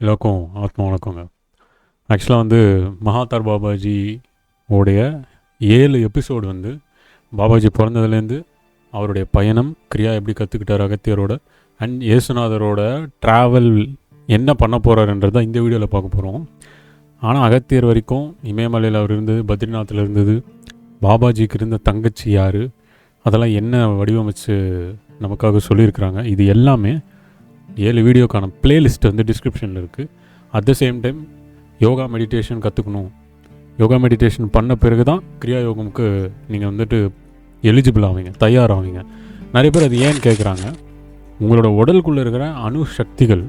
எல்லாருக்கும் ஆத்மா வணக்கங்க. ஆக்சுவலாக வந்து மகாதார் பாபாஜி உடைய 7 எபிசோடு வந்து பாபாஜி பிறந்ததுலேருந்து அவருடைய பயணம் கிரியா எப்படி கற்றுக்கிட்டார் அகத்தியரோட அண்ட் இயேசுநாதரோட ட்ராவல் என்ன பண்ண போகிறாருன்றதை இந்த வீடியோவில் பார்க்க போகிறோம். ஆனால் அகத்தியர் வரைக்கும் இமயமலையில் அவர் இருந்தது, பத்ரிநாத்தில் இருந்தது, பாபாஜிக்கு இருந்த தங்கச்சி யார், அதெல்லாம் என்ன வடிவமைச்சு நமக்காக சொல்லியிருக்கிறாங்க. இது எல்லாமே 7 வீடியோக்கான பிளேலிஸ்ட் வந்து டிஸ்கிரிப்ஷனில் இருக்குது. At the same time yoga meditation கற்றுக்கணும், யோகா மெடிடேஷன் பண்ண பிறகு தான் கிரியா யோகமுக்கு நீங்கள் வந்துட்டு எலிஜிபிள் ஆவீங்க, தயாராவீங்க. நிறைய பேர் அது ஏன்னு கேட்குறாங்க. உங்களோட உடலுக்குள்ளே இருக்கிற அணு சக்திகள்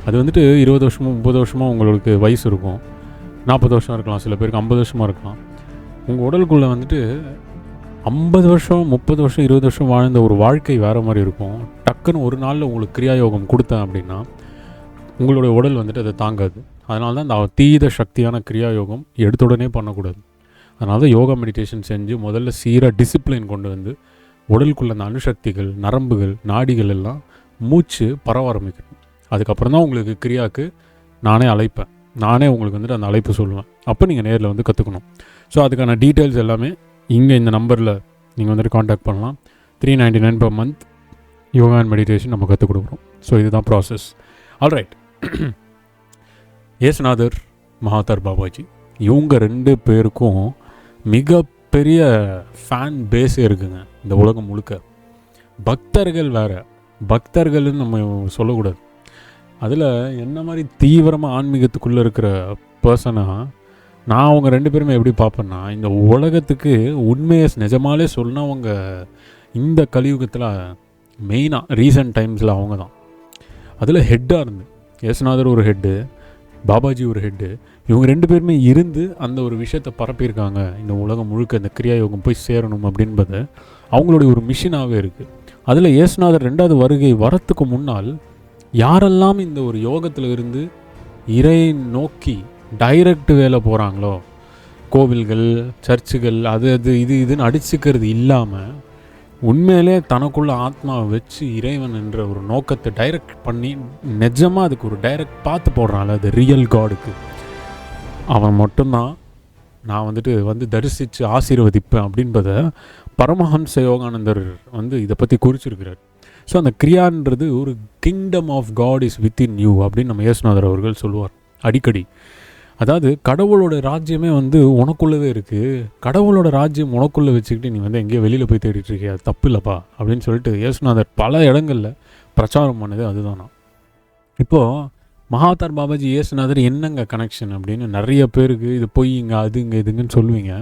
அது வந்துட்டு 20 வருஷமோ 30 வருஷமோ உங்களுக்கு வயசு இருக்கும், 40 வருஷம் இருக்கலாம், சில பேருக்கு 50 வருஷமாக இருக்கலாம். உங்கள் உடலுக்குள்ளே வந்துட்டு 50 வருஷம் 30 வருஷம் 20 வருஷம் வாழ்ந்த ஒரு வாழ்க்கை வேறு மாதிரி இருக்கும். டக்குன்னு ஒரு நாளில் உங்களுக்கு கிரியா யோகம் கொடுத்தேன் அப்படின்னா உங்களுடைய உடல் வந்துட்டு அதை தாங்காது. அதனால தான் இந்த தீத சக்தியான கிரியா யோகம் எடுத்த உடனே பண்ணக்கூடாது. அதனால தான் யோகா மெடிடேஷன் செஞ்சு முதல்ல சீராக டிசிப்ளின் கொண்டு வந்து உடலுக்குள்ள அந்த அணுசக்திகள், நரம்புகள், நாடிகள் எல்லாம் மூச்சு பரவ ஆரம்பிக்கணும். அதுக்கப்புறம் தான் உங்களுக்கு கிரியாவுக்கு நானே அழைப்பேன், நானே உங்களுக்கு வந்துட்டு அந்த அழைப்பு சொல்லுவேன். அப்போ நீங்கள் நேரில் வந்து கற்றுக்கணும். ஸோ அதுக்கான டீட்டெயில்ஸ் எல்லாமே இங்கே இந்த நம்பரில் நீங்கள் வந்துட்டு காண்டாக்ட் பண்ணலாம். 399 per month yoga and meditation நம்ம கற்றுக் கொடுக்குறோம். ஸோ இதுதான் ப்ராசஸ். ஆல்ரைட், இயேசுநாதர், மகாதார் பாபாஜி, இவங்க 2 பேருக்கும் மிகப்பெரிய ஃபேன் பேஸே இருக்குங்க இந்த உலகம் முழுக்க. பக்தர்கள் வேறு, பக்தர்கள்னு நம்ம சொல்லக்கூடாது. அதில் என்ன மாதிரி தீவிரமாக ஆன்மீகத்துக்குள்ளே இருக்கிற பர்சனாக நான் அவங்க 2 பேருமே எப்படி பார்ப்பேன்னா, இந்த உலகத்துக்கு உண்மையை நிஜமாலே சொன்னா அவங்க இந்த கலியுகத்தில் மெயினாக ரீசன்ட் டைம்ஸில் அவங்க தான் அதில் ஹெட்டாக இருந்து, இயேசுநாதர் ஒரு ஹெட்டு, பாபாஜி ஒரு ஹெட்டு, இவங்க 2 பேருமே இருந்து அந்த ஒரு விஷயத்தை பரப்பியிருக்காங்க. இந்த உலகம் முழுக்க இந்த கிரியா யோகம் போய் சேரணும் அப்படின்பது அவங்களுடைய ஒரு மிஷினாகவே இருக்குது. அதில் இயேசுநாதர் 2வது வருகை வரத்துக்கு முன்னால் யாரெல்லாம் இந்த ஒரு யோகத்தில் இருந்து இறை நோக்கி டைரக்ட் வேலை போகிறாங்களோ, கோவில்கள், சர்ச்சுகள், அது இதுன்னு அடிச்சுக்கிறது இல்லாமல் உண்மையிலே தனக்குள்ள ஆத்மாவை வச்சு இறைவன் என்ற ஒரு நோக்கத்தை டைரக்ட் பண்ணி நிஜமாக அதுக்கு ஒரு டைரக்ட் பார்த்து போடுறான்ல, அது ரியல் காடுக்கு அவன் மட்டும்தான் நான் வந்து தரிசித்து ஆசீர்வதிப்பேன் அப்படின்பத பரமஹம்ச யோகானந்தர் இதை பற்றி குறிச்சிருக்கிறார். ஸோ அந்த கிரியான்றது ஒரு kingdom of God is within you அப்படின்னு நம்ம இயேசுநாதர் அவர்கள் சொல்லுவார் அடிக்கடி. அதாவது கடவுளோட ராஜ்யமே உனக்குள்ளவே இருக்குது, கடவுளோட ராஜ்யம் உனக்குள்ளே வச்சுக்கிட்டு நீ எங்கேயோ வெளியில் போய் தேடிட்டு இருக்கியா, அது தப்பு இல்லைப்பா அப்படின்னு சொல்லிட்டு இயேசுநாதர் பல இடங்களில் பிரச்சாரம் பண்ணது அதுதானா. இப்போது மகாதார் பாபாஜி இயேசுநாதர் என்னங்க கனெக்ஷன் அப்படின்னு நிறைய பேருக்கு இது பொய்ங்க அதுங்க இதுங்கன்னு சொல்லுவீங்க.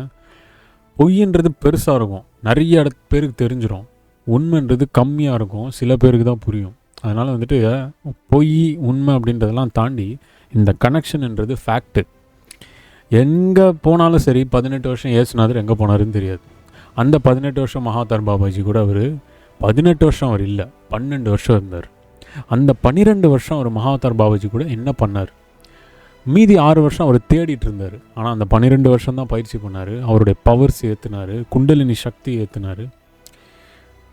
பொய்ன்றது பெருசாக இருக்கும், நிறைய பேருக்கு தெரிஞ்சிடும். உண்மைன்றது கம்மியாக இருக்கும், சில பேருக்கு தான் புரியும். அதனால் பொய் உண்மை அப்படின்றதெல்லாம் தாண்டி இந்த கனெக்ஷன்ன்றது ஃபேக்ட்டு. எங்கே போனாலும் சரி, 18 வருஷம் இயேசுநாதர் எங்கே போனாருன்னு தெரியாது. அந்த 18 வருஷம் மகாதார் பாபாஜி கூட அவர் 18 வருஷம் அவர் இல்லை, 12 வருஷம் இருந்தார். அந்த 12 வருஷம் அவர் மகாதார் பாபாஜி கூட என்ன பண்ணார்? மீதி 6 வருஷம் அவர் தேடிட்டு இருந்தார். ஆனால் அந்த 12 வருஷம் தான் பயிற்சி பண்ணார், அவருடைய பவர்ஸ் ஏற்றினார், குண்டலினி சக்தி ஏற்றினார்.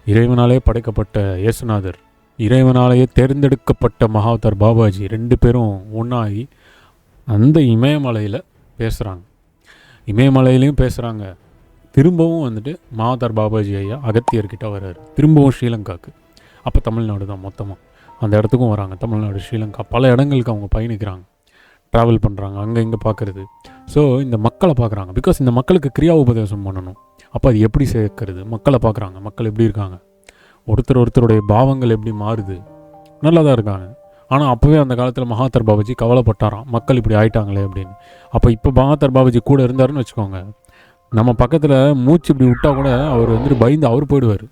இறைவனாலே படைக்கப்பட்ட இயேசுநாதர், இறைவனாலேயே தேர்ந்தெடுக்கப்பட்ட மகாதார் பாபாஜி 2 பேரும் ஒன்றாகி அந்த இமயமலையில் பேசுகிறாங்க. இமயமலையிலையும் பேசுகிறாங்க. திரும்பவும் மகாதார் பாபாஜி ஐயா அகத்தியர்கிட்ட வர்றாரு, திரும்பவும் ஸ்ரீலங்காவுக்கு. அப்போ தமிழ்நாடு தான் மொத்தமாக அந்த இடத்துக்கும் வராங்க. தமிழ்நாடு, ஸ்ரீலங்கா, பல இடங்களுக்கு அவங்க பயணிக்கிறாங்க, ட்ராவல் பண்ணுறாங்க, அங்கே இங்கே பார்க்குறது. ஸோ இந்த மக்களை பார்க்குறாங்க, பிகாஸ் இந்த மக்களுக்கு கிரியா உபதேசம் பண்ணணும். அப்போ அது எப்படி சேர்க்கறது? மக்களை பார்க்குறாங்க, மக்கள் எப்படி இருக்காங்க, ஒருத்தருடைய பாவங்கள் எப்படி மாறுது, நல்லா தான் இருக்காங்க. ஆனால் அப்போவே அந்த காலத்தில் மகாதார் பாபாஜி கவலைப்பட்டாராம், மக்கள் இப்படி ஆயிட்டாங்களே அப்படின்னு. அப்போ இப்போ மகாதார் பாபாஜி கூட இருந்தாருன்னு வச்சுக்கோங்க, நம்ம பக்கத்தில் மூச்சு இப்படி விட்டால் கூட அவர் பயந்து அவர் போயிடுவார்.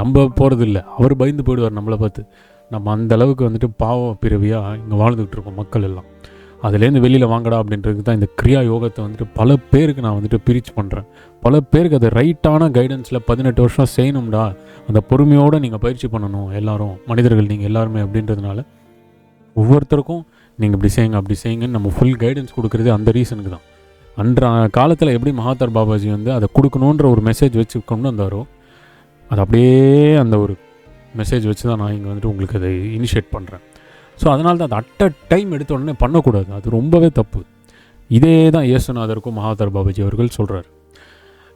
நம்ம போகிறது இல்லை, அவர் பயந்து போயிடுவார் நம்மளை பார்த்து. நம்ம அந்த அளவுக்கு பாவ பிறவியாக இங்கே வாழ்ந்துக்கிட்டு இருக்கோம் மக்கள் எல்லாம். அதுலேருந்து வெளியில் வாங்கடா அப்படின்றது தான் இந்த கிரியா யோகத்தை பல பேருக்கு நான் பிரித்து பண்ணுறேன். பல பேருக்கு அது ரைட்டான கைடன்ஸில் 18 வருஷம் செய்யணும்டா, அந்த பொறுமையோடு நீங்கள் பயிற்சி பண்ணணும் எல்லாரும், மனிதர்கள் நீங்கள் எல்லாருமே அப்படின்றதுனால ஒவ்வொருத்தருக்கும் நீங்கள் இப்படி செய்யுங்க அப்படி செய்யுங்கன்னு நம்ம ஃபுல் கைடன்ஸ் கொடுக்குறது அந்த ரீசனுக்கு தான். அன்ற காலத்தில் எப்படி மகாதார் பாபாஜி அதை கொடுக்கணுன்ற ஒரு மெசேஜ் வச்சு கொண்டு வந்தாரோ, அது அப்படியே அந்த ஒரு மெசேஜ் வச்சு தான் நான் இங்கே உங்களுக்கு அதை இனிஷியேட் பண்ணுறேன். ஸோ அதனால தான் அது டைம் எடுத்த உடனே பண்ணக்கூடாது, அது ரொம்பவே தப்பு. இதே தான் இயேசுநாதருக்கும் மகாதர் பாபாஜி அவர்கள் சொல்கிறார்.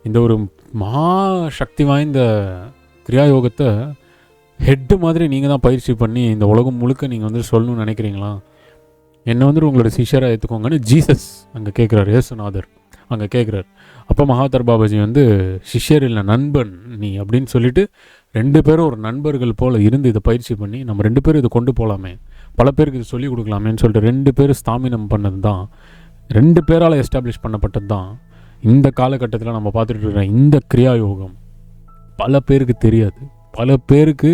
இந்த ஒரு மகா சக்தி வாய்ந்த கிரியாயோகத்தை ஹெட்டு மாதிரி நீங்கள் தான் பயிற்சி பண்ணி இந்த உலகம் முழுக்க நீங்கள் வந்து சொல்லணும்னு நினைக்கிறீங்களா? என்னை வந்து உங்களோட சிஷ்யராக ஏற்றுக்கோங்கன்னு ஜீசஸ் அங்கே கேட்குறாரு, இயேசுநாதர் அங்கே கேட்குறாரு. அப்போ மகாதர் பாபாஜி வந்து சிஷ்யர் இல்லை நண்பன் நீ அப்படின்னு சொல்லிட்டு 2 பேரும் ஒரு நண்பர்கள் போல் இருந்து இதை பயிற்சி பண்ணி நம்ம 2 பேரும் இதை கொண்டு போகலாமே, பல பேருக்கு இது சொல்லிக் கொடுக்கலாமேன்னு சொல்லிட்டு 2 பேரும் ஸ்தாபினம் பண்ணது தான், 2 பேரால் எஸ்டாப்ளிஷ் பண்ணப்பட்டது தான் இந்த காலகட்டத்தில் நம்ம பார்த்துட்டு இருக்கிற இந்த கிரியாயோகம். பல பேருக்கு தெரியாது, பல பேருக்கு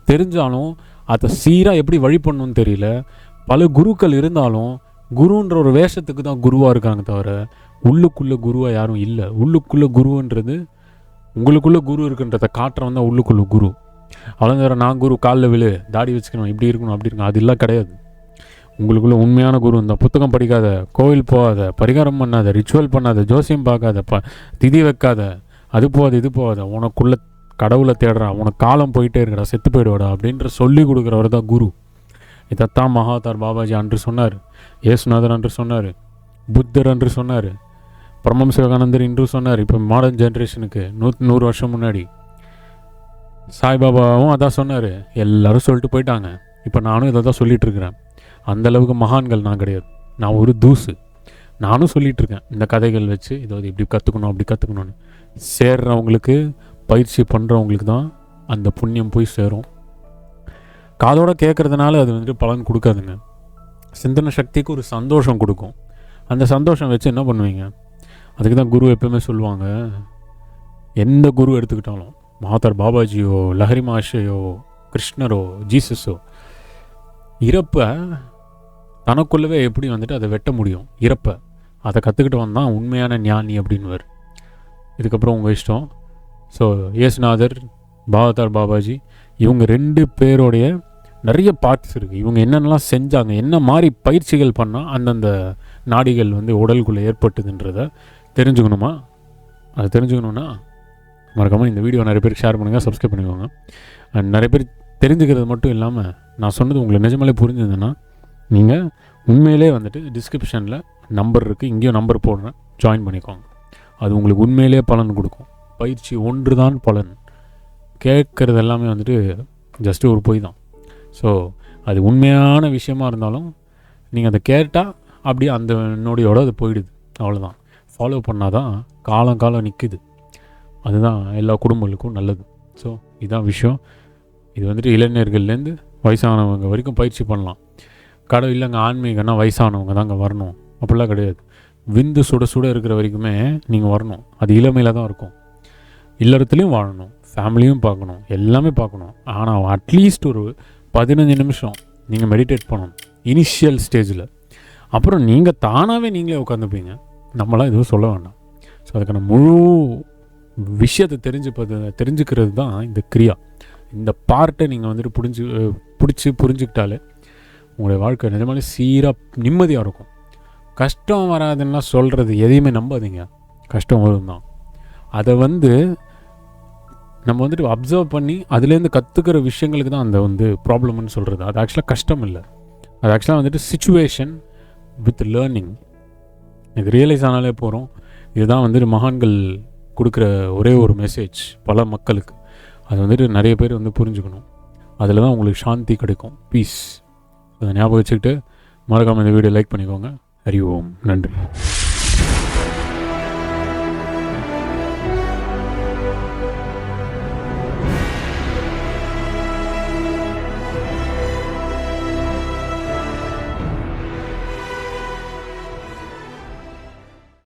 தெரிஞ்சாலும் அதை சீராக எப்படி வழி பண்ணணும்னு தெரியல. பல குருக்கள் இருந்தாலும் குருன்ற ஒரு வேஷத்துக்கு தான் குருவாக இருக்காங்க தவிர உள்ளுக்குள்ளே குருவாக யாரும் இல்லை. உள்ளுக்குள்ளே குருன்றது உங்களுக்குள்ளே குரு இருக்குன்றதை காட்டுறவன் தான் உள்ளுக்குள்ளே குரு. அவ்வளோ நேரம் நான் குரு காலில் விழு, தாடி வச்சுக்கணும், இப்படி இருக்கணும், அப்படி இருக்கணும், அதெல்லாம் கிடையாது. உங்களுக்குள்ளே உண்மையான குரு இந்த புத்தகம் படிக்காத, கோவில் போகாத, பரிகாரம் பண்ணாத, ரிச்சுவல் பண்ணாத, ஜோசியம் பார்க்காத, திதி வைக்காத, அது போகாது இது போகாத, உனக்குள்ளே கடவுளை தேடுறா, உனக்கு காலம் போயிட்டே இருக்கடா, செத்து போயிடுவாடா அப்படின்ற சொல்லி கொடுக்குறவர் தான் குரு. இதைத்தான் மகாதார் பாபாஜி அன்று சொன்னார், இயேசுநாதர் அன்று சொன்னார், புத்தர் அன்று சொன்னார், பரமஹம்ச யோகானந்தர் இன்று சொன்னார். இப்போ மாடர்ன் ஜென்ரேஷனுக்கு 100 வருஷம் முன்னாடி சாய்பாபாவும் அதான் சொன்னார். எல்லோரும் சொல்லிட்டு போயிட்டாங்க. இப்போ நானும் இதை தான் சொல்லிகிட்டு இருக்கிறேன். அந்தளவுக்கு மகான்கள் நான் கிடையாது, நான் ஒரு தூசு. நானும் சொல்லிகிட்ருக்கேன் இந்த கதைகள் வச்சு, இதை இப்படி கற்றுக்கணும் அப்படி கற்றுக்கணும்னு. சேர்றவங்களுக்கு, பயிற்சி பண்ணுறவங்களுக்கு தான் அந்த புண்ணியம் போய் சேரும். காதோட கேட்குறதுனால அது வந்துட்டு பலன் கொடுக்காதுங்க. சிந்தனை சக்திக்கு ஒரு சந்தோஷம் கொடுக்கும். அந்த சந்தோஷம் வச்சு என்ன பண்ணுவீங்க? அதுக்கு தான் குரு எப்பவுமே சொல்லுவாங்க, எந்த குரு எடுத்துக்கிட்டாலும், மகாதர் பாபாஜியோ, லஹரி மஹர்ஷியோ, கிருஷ்ணரோ, ஜீசஸோ, இறப்பை தனக்குள்ளவே எப்படி வந்துட்டு அதை வெட்ட முடியும், இறப்பை அதை கற்றுக்கிட்டு வந்தான் உண்மையான ஞானி அப்படின்வர். இதுக்கப்புறம் உங்கள் இஷ்டம். ஸோ இயேசுநாதர், மகாதர் பாபாஜி இவங்க 2 பேரோடைய நிறைய பார்ட்ஸ் இருக்குது. இவங்க என்னென்னலாம் செஞ்சாங்க, என்ன மாதிரி பயிற்சிகள் பண்ணால் அந்தந்த நாடிகள் வந்து உடலுக்குள்ளே ஏற்பட்டுதுன்றதை தெரிஞ்சுக்கணுமா? அது தெரிஞ்சுக்கணுன்னா மறக்காமல் இந்த வீடியோ நிறைய பேருக்கு ஷேர் பண்ணுங்கள், சப்ஸ்கிரைப் பண்ணிக்கோங்க. அண்ட் நிறைய பேர் தெரிஞ்சுக்கிறது மட்டும் இல்லாமல் நான் சொன்னது உங்களுக்கு நிஜமாலே புரிஞ்சுதுன்னா நீங்கள் உண்மையிலே வந்துட்டு டிஸ்கிரிப்ஷனில் நம்பர் இருக்குது, இங்கேயும் நம்பர் போடுறேன், ஜாயின் பண்ணிக்கோங்க. அது உங்களுக்கு உண்மையிலே பலன் கொடுக்கும். பயிற்சி ஒன்று தான் பலன், கேட்குறது எல்லாமே வந்துட்டு ஜஸ்ட்டு ஒரு பொய் தான். ஸோ அது உண்மையான விஷயமா இருந்தாலும் நீங்கள் அதை கேட்டால் அப்படியே அந்த நொடியோடு அது போயிடுது, அவ்வளோதான். ஃபாலோ பண்ணால் தான் காலம் நிற்குது. அதுதான் எல்லா குடும்பங்களுக்கும் நல்லது. ஸோ இதுதான் விஷயம். இது வந்துட்டு இளைஞர்கள்லேருந்து வயசானவங்க வரைக்கும் பயிற்சி பண்ணலாம். கடவுள் இல்லைங்க ஆன்மீகன்னா வயசானவங்க தாங்க வரணும் அப்படிலாம் கிடையாது. விந்து சுட சுட இருக்கிற வரைக்குமே நீங்கள் வரணும். அது இளமையில் தான் இருக்கும். இல்லறத்துலேயும் வாழணும், ஃபேமிலியும் பார்க்கணும், எல்லாமே பார்க்கணும். ஆனால் அட்லீஸ்ட் ஒரு 15 நிமிஷம் நீங்கள் மெடிடேட் பண்ணணும் இனிஷியல் ஸ்டேஜில். அப்புறம் நீங்கள் தானாகவே நீங்களே உட்காந்துப்பீங்க. நம்மளாம் எதுவும் சொல்ல வேண்டாம். ஸோ அதுக்கான முழு விஷயத்தை தெரிஞ்சுக்கிறது தான் இந்த கிரியா. இந்த பார்ட்டை நீங்கள் வந்துட்டு புரிஞ்சுக்கிட்டாலே உங்களுடைய வாழ்க்கை நிஜமாலே சீராக நிம்மதியாக இருக்கும். கஷ்டம் வராதுன்னா சொல்கிறது எதையுமே நம்பாதீங்க, கஷ்டம் வரும் தான். அதை நம்ம வந்துட்டு அப்சர்வ் பண்ணி அதுலேருந்து கற்றுக்கிற விஷயங்களுக்கு தான் அந்த ப்ராப்ளம்னு சொல்கிறது. அது ஆக்சுவலாக கஷ்டம் இல்லை, அது ஆக்சுவலாக வந்துட்டு சிச்சுவேஷன் வித் லேர்னிங். இது ரியலைஸ் ஆனாலே போகிறோம். இதுதான் வந்துட்டு மகான்கள் கொடுக்குற ஒரே ஒரு மெசேஜ் பல மக்களுக்கு. அது வந்துட்டு நிறைய பேர் புரிஞ்சுக்கணும். அதில் தான் உங்களுக்கு சாந்தி கிடைக்கும், பீஸ். அதை ஞாபகம் வச்சுக்கிட்டு மறக்காமல் இந்த வீடியோ லைக் பண்ணிக்கோங்க. ஹரி ஓம். நன்றி.